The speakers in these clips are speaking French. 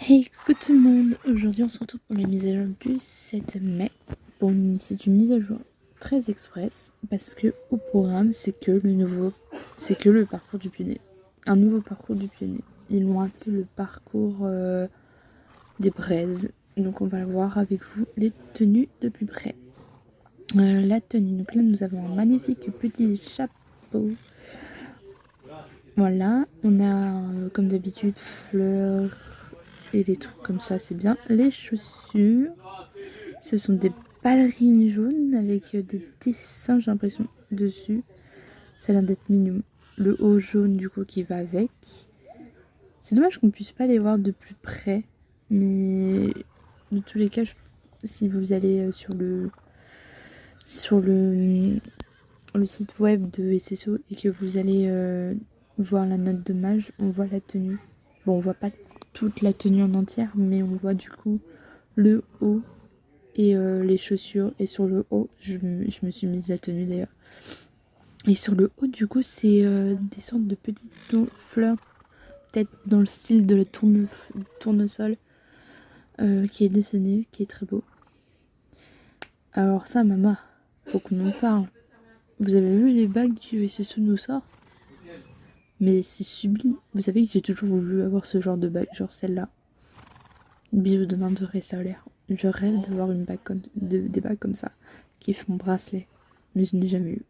Hey, coucou tout le monde! Aujourd'hui, on se retrouve pour la mise à jour du 7 mai. Bon, c'est une mise à jour très express parce que au programme, c'est que le parcours du pionnier. Un nouveau parcours du pionnier. Ils l'ont appelé le parcours des braises. Donc, on va voir avec vous les tenues de plus près. La tenue. Donc là, nous avons un magnifique petit chapeau. Voilà, on a comme d'habitude fleurs et des trucs comme ça, c'est bien. Les chaussures, ce sont des ballerines jaunes avec des dessins, j'ai l'impression, dessus. Ça a l'air d'être mignon. Le haut jaune du coup qui va avec. C'est dommage qu'on puisse pas les voir de plus près, mais de tous les cas, si vous allez sur le site web de SSO et que vous allez voir la note de mage, on voit la tenue. Bon, on voit pas toute la tenue en entière, mais on voit du coup le haut et les chaussures. Et sur le haut, je me suis mise la tenue d'ailleurs. Et sur le haut, du coup, c'est des sortes de petites fleurs, peut-être dans le style de la tournesol, qui est dessiné, qui est très beau. Alors ça, maman, faut qu'on en parle. Vous avez vu les bagues que SSO nous sort? Mais c'est sublime. Vous savez que j'ai toujours voulu avoir ce genre de bague, genre celle-là. Bijou de main dorée solaire. Je rêve d'avoir une bague des bagues comme ça, qui font bracelet. Mais je n'ai jamais eu.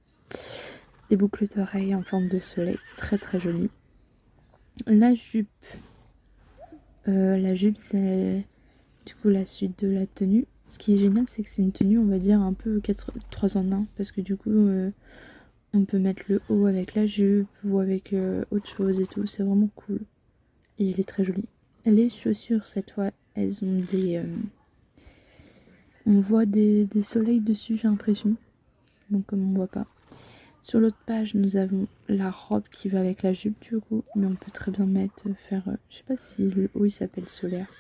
Des boucles d'oreilles en forme de soleil, très très jolies. La jupe. La jupe, c'est du coup la suite de la tenue. Ce qui est génial, c'est que c'est une tenue, on va dire, un peu 3 en 1. Parce que du coup, on peut mettre le haut avec la jupe ou avec autre chose et tout. C'est vraiment cool. Et elle est très jolie. Les chaussures, cette fois, elles ont des... on voit des soleils dessus, j'ai l'impression. Donc comme on voit pas. Sur l'autre page, nous avons la robe qui va avec la jupe du coup. Mais on peut très bien faire... je sais pas si le haut il s'appelle solaire.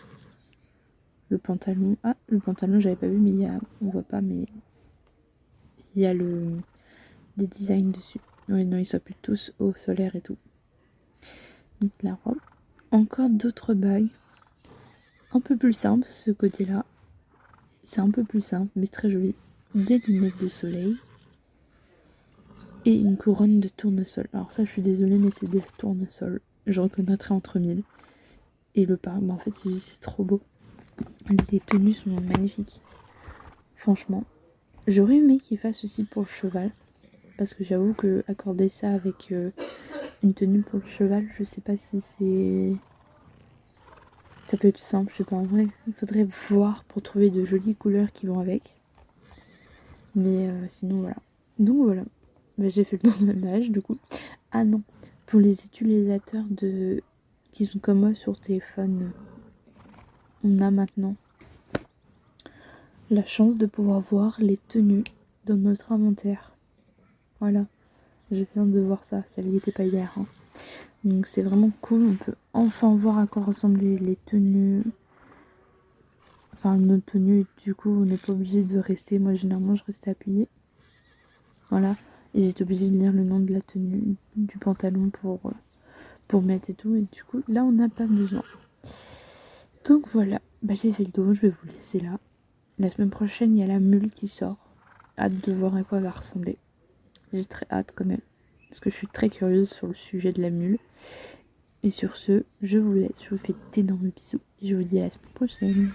Le pantalon... Ah, le pantalon j'avais pas vu, mais il y a... On voit pas, mais... Il y a des designs dessus. Oui, non, ils s'appellent tous haut solaire et tout. Donc la robe. Encore d'autres bagues. Un peu plus simple, ce côté-là. C'est un peu plus simple, mais très joli. Des lunettes de soleil. Et une couronne de tournesol. Alors ça, je suis désolée, mais c'est des tournesols. Je reconnaîtrais entre mille. Et le parc, en fait, c'est trop beau. Les tenues sont magnifiques. Franchement. J'aurais aimé qu'ils fassent aussi pour le cheval. Parce que j'avoue que accorder ça avec une tenue pour le cheval, je sais pas si c'est... Ça peut être simple, je sais pas. En vrai, il faudrait voir pour trouver de jolies couleurs qui vont avec. Mais sinon, voilà. Donc voilà. Bah, j'ai fait le tour de la page, du coup. Ah non. Pour les utilisateurs qui sont comme moi sur téléphone, on a maintenant la chance de pouvoir voir les tenues dans notre inventaire. Voilà. Je viens de voir ça. Ça n'y était pas hier. Hein. Donc c'est vraiment cool. On peut enfin voir à quoi ressemblent les tenues. Enfin, nos tenues. Du coup, on n'est pas obligé de rester. Moi, généralement, je restais appuyée. Voilà. Et j'étais obligée de lire le nom de la tenue, du pantalon pour mettre et tout. Et du coup, là, on n'a pas besoin. Donc voilà. Bah, j'ai fait le tour. Je vais vous laisser là. La semaine prochaine, il y a la mule qui sort. Hâte de voir à quoi elle va ressembler. J'ai très hâte quand même. Parce que je suis très curieuse sur le sujet de la mule. Et sur ce, je vous laisse. Je vous fais d'énormes bisous. Et je vous dis à la semaine prochaine.